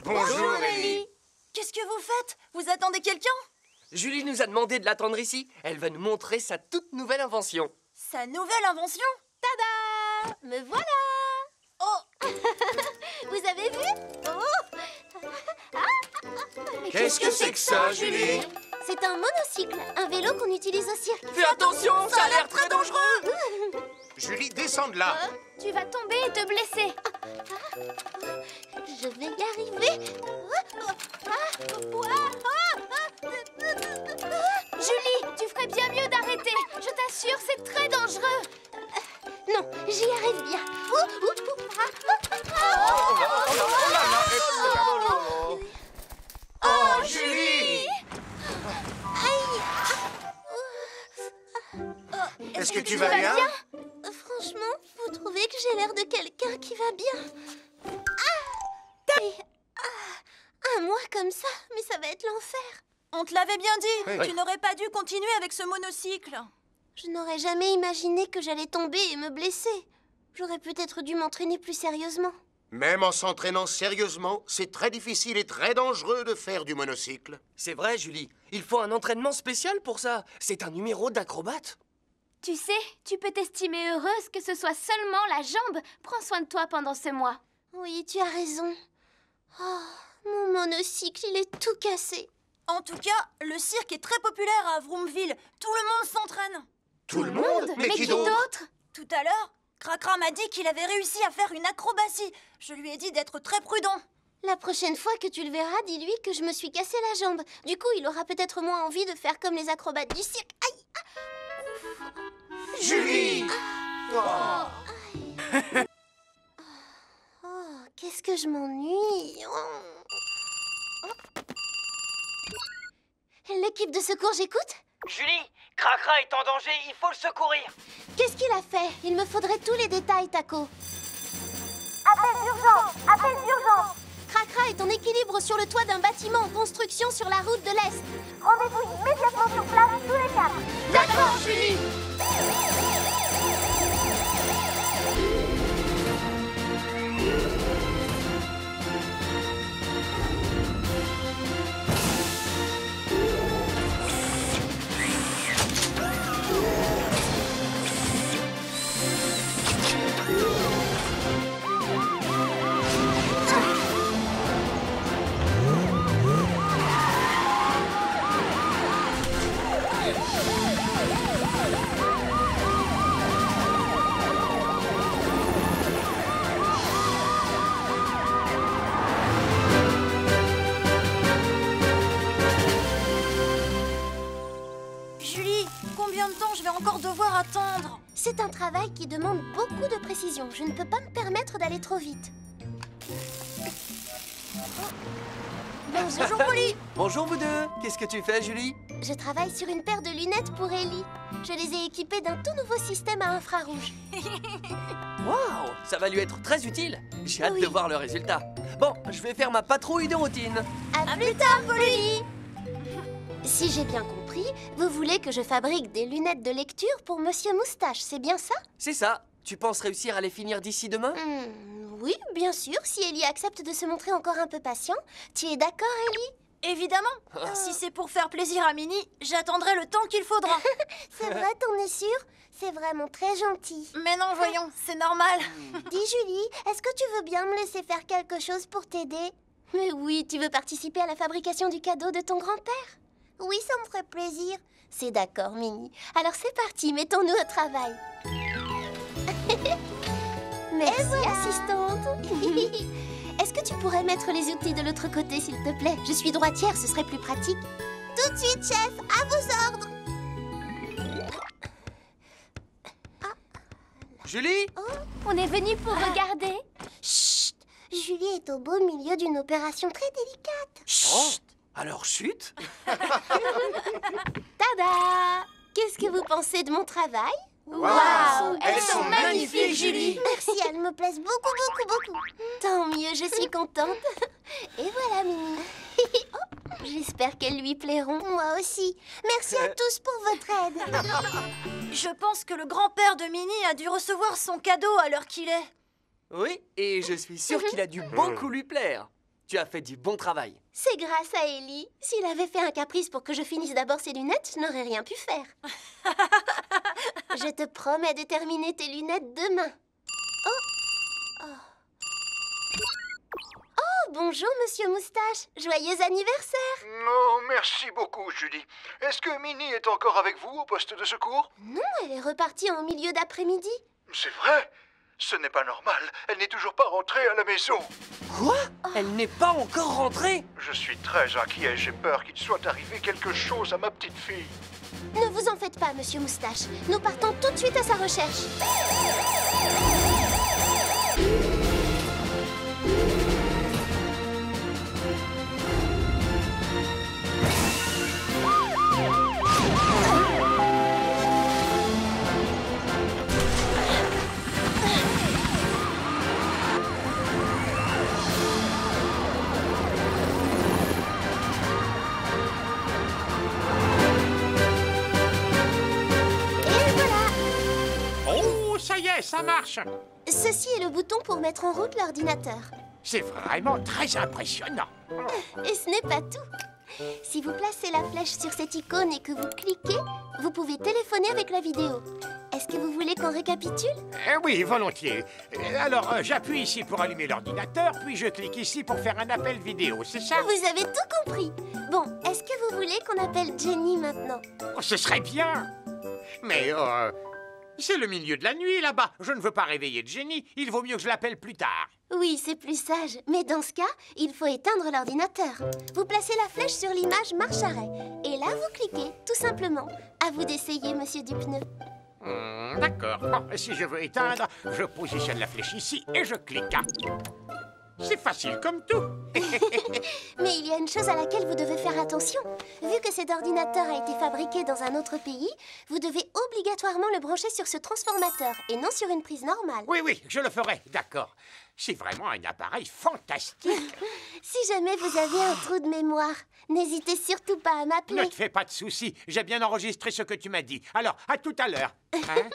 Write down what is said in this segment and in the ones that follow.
Bonjour, Ellie. Qu'est-ce que vous faites? Vous attendez quelqu'un? Julie nous a demandé de l'attendre ici. Elle va nous montrer sa toute nouvelle invention. Sa nouvelle invention? Tada! Me voilà! Oh! Vous avez vu? Mais Qu'est-ce que c'est que ça, Julie? C'est un monocycle, un vélo qu'on utilise au cirque. Fais attention, ça a l'air très dangereux. Julie, descends de là. Tu vas tomber et te blesser. Je vais y arriver. Julie, tu ferais bien mieux d'arrêter. Je t'assure, c'est très dangereux. Non, j'y arrive bien. Oh, Julie! Est-ce que tu vas bien? Franchement, vous trouvez que j'ai l'air de quelqu'un qui va bien? Un mois comme ça, mais ça va être l'enfer. On te l'avait bien dit. Oui. Tu n'aurais pas dû continuer avec ce monocycle. Je n'aurais jamais imaginé que j'allais tomber et me blesser. J'aurais peut-être dû m'entraîner plus sérieusement. Même en s'entraînant sérieusement, c'est très difficile et très dangereux de faire du monocycle. C'est vrai, Julie. Il faut un entraînement spécial pour ça. C'est un numéro d'acrobate. Tu sais, tu peux t'estimer heureuse que ce soit seulement la jambe. Prends soin de toi pendant ce mois. Oui, tu as raison. Oh, mon monocycle, il est tout cassé. En tout cas, le cirque est très populaire à Vroomville. Tout le monde s'entraîne. Tout le monde? Mais qui d'autre? Tout à l'heure, Cracra m'a dit qu'il avait réussi à faire une acrobatie. Je lui ai dit d'être très prudent. La prochaine fois que tu le verras, dis-lui que je me suis cassé la jambe. Du coup, il aura peut-être moins envie de faire comme les acrobates du cirque. Aïe! Julie! Oh, qu'est-ce que je m'ennuie. L'équipe de secours, j'écoute? Julie, Cracra est en danger. Il faut le secourir. Qu'est-ce qu'il a fait? Il me faudrait tous les détails, Taco. Appel d'urgence! Appel d'urgence! Cracra est en équilibre sur le toit d'un bâtiment en construction sur la route de l'Est. Rendez-vous immédiatement sur place, tous les quatre. D'accord, Julie. Julie, combien de temps je vais encore devoir attendre? C'est un travail qui demande beaucoup de précision. Je ne peux pas me permettre d'aller trop vite. Bonjour, Polly. Bonjour vous deux. Qu'est-ce que tu fais, Julie? Je travaille sur une paire de lunettes pour Ellie. Je les ai équipées d'un tout nouveau système à infrarouge. Waouh, ça va lui être très utile. J'ai hâte Oui. de voir le résultat. Bon, je vais faire ma patrouille de routine. À plus tard, Polly. Si j'ai bien compris, vous voulez que je fabrique des lunettes de lecture pour Monsieur Moustache, c'est bien ça? C'est ça. Tu penses réussir à les finir d'ici demain? Oui, bien sûr, si Ellie accepte de se montrer encore un peu patient. Tu es d'accord, Ellie? Évidemment. Si c'est pour faire plaisir à Minnie, j'attendrai le temps qu'il faudra. C'est vrai, t'en es sûre? C'est vraiment très gentil. Mais non, voyons, c'est normal. Dis Julie, est-ce que tu veux bien me laisser faire quelque chose pour t'aider? Mais oui, tu veux participer à la fabrication du cadeau de ton grand-père? Oui, ça me ferait plaisir. C'est d'accord, Minnie. Alors c'est parti, mettons-nous au travail. Merci, assistante. Est-ce que tu pourrais mettre les outils de l'autre côté, s'il te plaît? Je suis droitière, ce serait plus pratique. Tout de suite, chef, à vos ordres. Julie? On est venu pour regarder. Chut! Julie est au beau milieu d'une opération très délicate. Oh, alors chute. Tada! Qu'est-ce que vous pensez de mon travail? Waouh, elles sont magnifiques, Julie. Merci, elles me plaisent beaucoup. Tant mieux, je suis contente. Et voilà, Minnie. Oh, j'espère qu'elles lui plairont. Moi aussi. Merci à tous pour votre aide. Je pense que le grand-père de Minnie a dû recevoir son cadeau à l'heure qu'il est. Oui, et je suis sûre qu'il a dû beaucoup lui plaire. Tu as fait du bon travail. C'est grâce à Ellie. S'il avait fait un caprice pour que je finisse d'abord ses lunettes, je n'aurais rien pu faire. Je te promets de terminer tes lunettes demain. Oh, bonjour, Monsieur Moustache. Joyeux anniversaire. Non, merci beaucoup, Julie. Est-ce que Minnie est encore avec vous au poste de secours? Non, elle est repartie en milieu d'après-midi. C'est vrai? Ce n'est pas normal. Elle n'est toujours pas rentrée à la maison. Quoi? Elle n'est pas encore rentrée? Je suis très inquiet. J'ai peur qu'il soit arrivé quelque chose à ma petite fille. Ne vous en faites pas, Monsieur Moustache. Nous partons tout de suite à sa recherche. Ça y est, ça marche. Ceci est le bouton pour mettre en route l'ordinateur. C'est vraiment très impressionnant. Et ce n'est pas tout. Si vous placez la flèche sur cette icône et que vous cliquez, vous pouvez téléphoner avec la vidéo. Est-ce que vous voulez qu'on récapitule? Oui, volontiers. Alors, j'appuie ici pour allumer l'ordinateur, puis je clique ici pour faire un appel vidéo, c'est ça? Vous avez tout compris. Bon, est-ce que vous voulez qu'on appelle Jenny maintenant? Oh, ce serait bien. Mais, c'est le milieu de la nuit, là-bas. Je ne veux pas réveiller Jenny. Il vaut mieux que je l'appelle plus tard. Oui, c'est plus sage. Mais dans ce cas, il faut éteindre l'ordinateur. Vous placez la flèche sur l'image marche-arrêt. Et là, vous cliquez, tout simplement. À vous d'essayer, Monsieur Dupneu. D'accord. Bon, si je veux éteindre, je positionne la flèche ici et je clique. C'est facile comme tout. Mais il y a une chose à laquelle vous devez faire attention. Vu que cet ordinateur a été fabriqué dans un autre pays, vous devez obligatoirement le brancher sur ce transformateur et non sur une prise normale. Oui, je le ferai, d'accord. C'est vraiment un appareil fantastique. Si jamais vous avez un trou de mémoire, n'hésitez surtout pas à Ne m'appeler. te fais pas de soucis. J'ai bien enregistré ce que tu m'as dit. Alors, à tout à l'heure. Hein?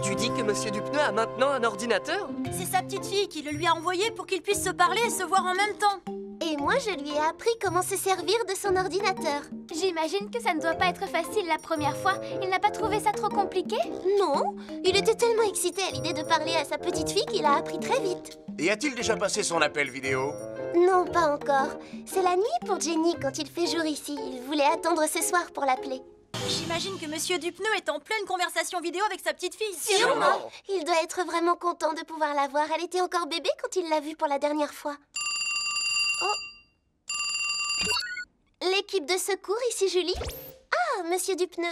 Tu dis que Monsieur Dupneu a maintenant un ordinateur? C'est sa petite fille qui le lui a envoyé pour qu'ils puissent se parler et se voir en même temps. Et moi, je lui ai appris comment se servir de son ordinateur. J'imagine que ça ne doit pas être facile la première fois. Il n'a pas trouvé ça trop compliqué? Non, il était tellement excité à l'idée de parler à sa petite fille qu'il a appris très vite. Et a-t-il déjà passé son appel vidéo? Non, pas encore. C'est la nuit pour Jenny quand il fait jour ici. Il voulait attendre ce soir pour l'appeler. J'imagine que Monsieur Dupneu est en pleine conversation vidéo avec sa petite fille. Sûrement. Il doit être vraiment content de pouvoir la voir. Elle était encore bébé quand il l'a vue pour la dernière fois. Oh. L'équipe de secours, ici Julie. Ah, Monsieur Dupneu.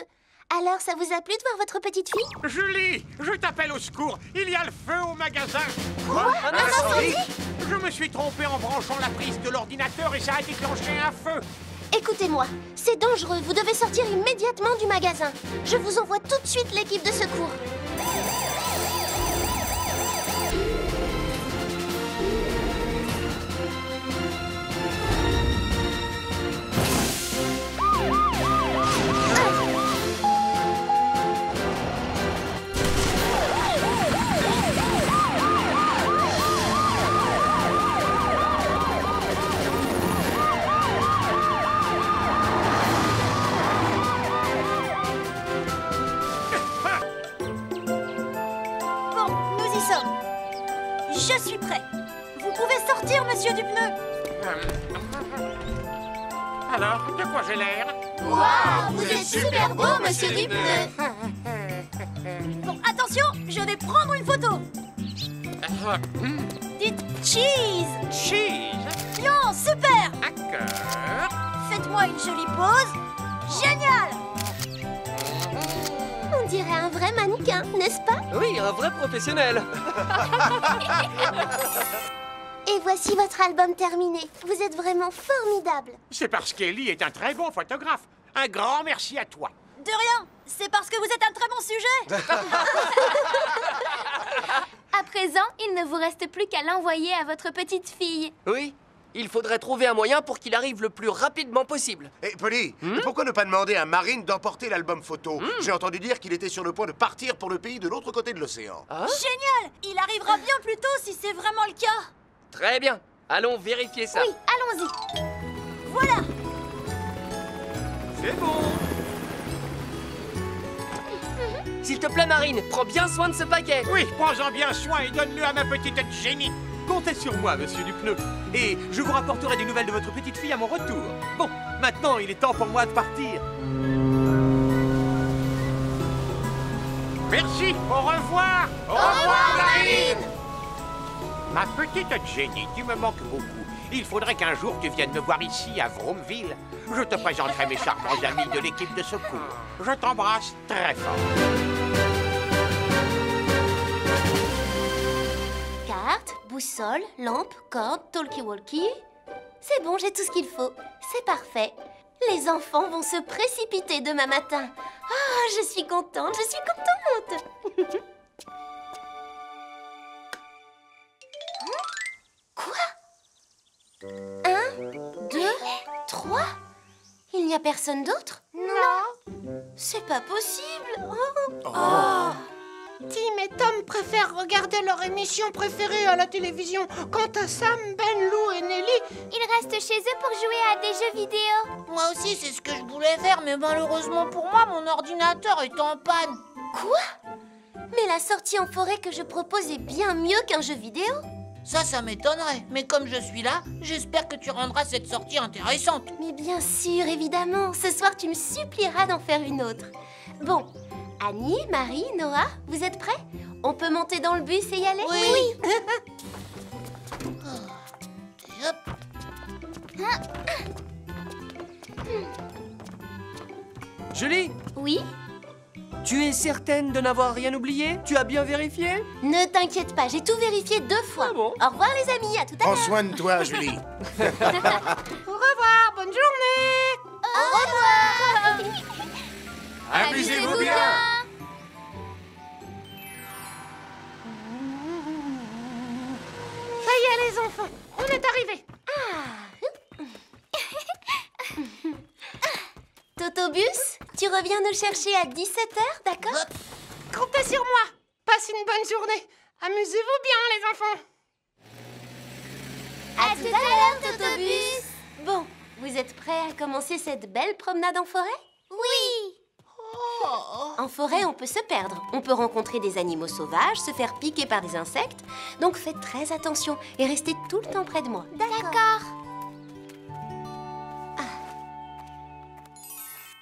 Alors, ça vous a plu de voir votre petite fille? Julie, je t'appelle au secours. Il y a le feu au magasin. Quoi? Un incendie? Je me suis trompé en branchant la prise de l'ordinateur et ça a déclenché un feu. Écoutez-moi, c'est dangereux. Vous devez sortir immédiatement du magasin. Je vous envoie tout de suite l'équipe de secours. Bon, nous y sommes. Je suis prêt. Vous pouvez sortir, Monsieur Dupneu. Alors, de quoi j'ai l'air? Waouh, vous êtes super beau, Monsieur Dupneu. Bon, attention, je vais prendre une photo. Dites cheese. Cheese. Bien, super. D'accord. Faites-moi une jolie pause. Génial. On dirait un vrai mannequin, n'est-ce pas? Oui, un vrai professionnel. Et voici votre album terminé. Vous êtes vraiment formidable. C'est parce qu'Ellie est un très bon photographe. Un grand merci à toi. De rien. C'est parce que vous êtes un très bon sujet. À présent, il ne vous reste plus qu'à l'envoyer à votre petite fille. Oui, Il faudrait trouver un moyen pour qu'il arrive le plus rapidement possible. Et Polly, pourquoi ne pas demander à Marine d'emporter l'album photo? J'ai entendu dire qu'il était sur le point de partir pour le pays de l'autre côté de l'océan. Génial! Il arrivera bien plus tôt si c'est vraiment le cas. Très bien. Allons vérifier ça. Oui, allons-y. Voilà. C'est bon. S'il te plaît, Marine, prends bien soin de ce paquet. Oui, prends-en bien soin et donne-le à ma petite Jenny. Comptez sur moi, monsieur Dupneu. Et je vous rapporterai des nouvelles de votre petite fille à mon retour. Bon, maintenant, il est temps pour moi de partir. Merci, au revoir. Au revoir, Marine. Ma petite Jenny, tu me manques beaucoup. Il faudrait qu'un jour tu viennes me voir ici, à Vromeville. Je te présenterai mes charmants amis de l'équipe de secours. Je t'embrasse très fort. Carte, boussole, lampe, corde, talkie-walkie. C'est bon, j'ai tout ce qu'il faut. C'est parfait. Les enfants vont se précipiter demain matin. Ah, je suis contente, je suis contente. Quoi? 1, 2, 3. Il n'y a personne d'autre? Non. C'est pas possible. Oh. Tim et Tom préfèrent regarder leur émission préférée à la télévision. Quant à Sam, Ben, Lou et Nelly... Ils restent chez eux pour jouer à des jeux vidéo. Moi aussi, c'est ce que je voulais faire, mais malheureusement pour moi, mon ordinateur est en panne. Quoi? Mais la sortie en forêt que je propose est bien mieux qu'un jeu vidéo. Ça m'étonnerait. Mais comme je suis là, j'espère que tu rendras cette sortie intéressante. Mais bien sûr, évidemment. Ce soir, tu me supplieras d'en faire une autre. Bon, Annie, Marie, Noah, vous êtes prêts? On peut monter dans le bus et y aller? Oui. Et hop. Julie, Oui? tu es certaine de n'avoir rien oublié? Tu as bien vérifié? Ne t'inquiète pas, j'ai tout vérifié 2 fois. Ah bon? Au revoir les amis, à tout à Prends l'heure. soin de toi, Julie. Au revoir, bonne journée. Au revoir. Amusez-vous bien. Ça y est, les enfants, on est arrivés. Totobus, tu reviens nous chercher à 17h, d'accord? Comptez sur moi. Passe une bonne journée. Amusez-vous bien, les enfants. À tout à l'heure, Totobus. Bon, vous êtes prêts à commencer cette belle promenade en forêt? Oui. En forêt, on peut se perdre. On peut rencontrer des animaux sauvages, se faire piquer par des insectes. Donc faites très attention et restez tout le temps près de moi. D'accord.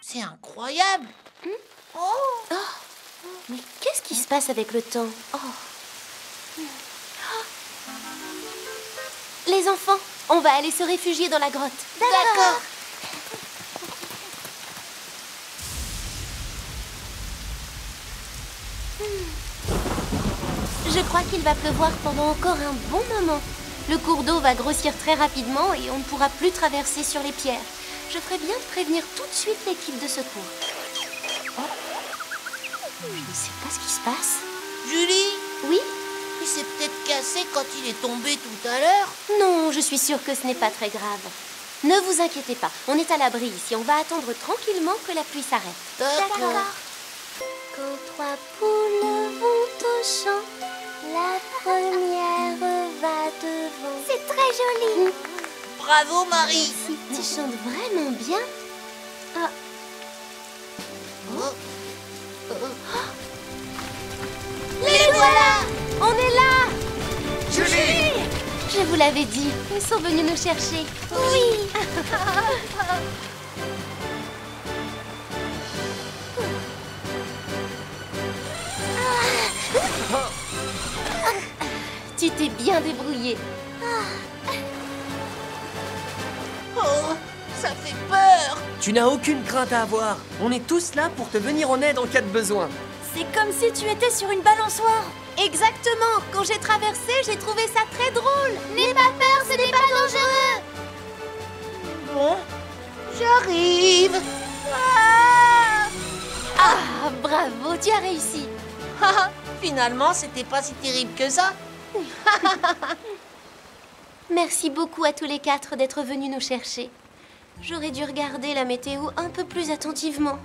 C'est incroyable. Mais qu'est-ce qui se passe avec le temps? Les enfants, on va aller se réfugier dans la grotte. D'accord. Je crois qu'il va pleuvoir pendant encore un bon moment. Le cours d'eau va grossir très rapidement et on ne pourra plus traverser sur les pierres. Je ferais bien de prévenir tout de suite l'équipe de secours. Je ne sais pas ce qui se passe. Julie, Oui? il s'est peut-être cassé quand il est tombé tout à l'heure. Non, je suis sûre que ce n'est pas très grave. Ne vous inquiétez pas, on est à l'abri ici. On va attendre tranquillement que la pluie s'arrête. D'accord. Quand 3 poules vont au champ, la première va devant. C'est très joli. Bravo, Marie. Tu chantes vraiment bien. Ah. Les voilà! On est là! Julie! Je vous l'avais dit, ils sont venus nous chercher. Oui! Tu t'es bien débrouillé. Oh, ça fait peur. Tu n'as aucune crainte à avoir. On est tous là pour te venir en aide en cas de besoin. C'est comme si tu étais sur une balançoire. Exactement! Quand j'ai traversé, j'ai trouvé ça très drôle. N'aie pas peur, ce n'est pas dangereux. Bon, j'arrive. Ah, bravo, tu as réussi. Finalement, c'était pas si terrible que ça. Merci beaucoup à tous les 4 d'être venus nous chercher. J'aurais dû regarder la météo un peu plus attentivement.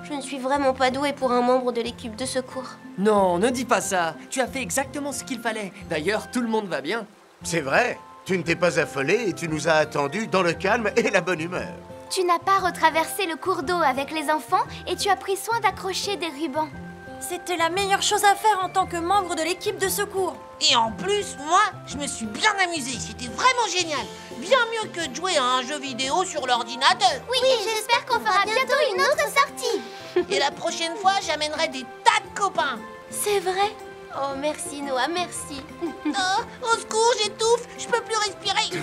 Je ne suis vraiment pas douée pour un membre de l'équipe de secours. Non, ne dis pas ça. Tu as fait exactement ce qu'il fallait. D'ailleurs, tout le monde va bien. C'est vrai. Tu ne t'es pas affolé et tu nous as attendus dans le calme et la bonne humeur. Tu n'as pas retraversé le cours d'eau avec les enfants et tu as pris soin d'accrocher des rubans. C'était la meilleure chose à faire en tant que membre de l'équipe de secours. Et en plus, moi, je me suis bien amusée. C'était vraiment génial. Bien mieux que de jouer à un jeu vidéo sur l'ordinateur. Oui, j'espère qu'on fera bientôt une autre sortie. Et la prochaine fois, j'amènerai des tas de copains. C'est vrai? Oh, merci Noah, merci. Oh, au secours, j'étouffe. Je peux plus respirer.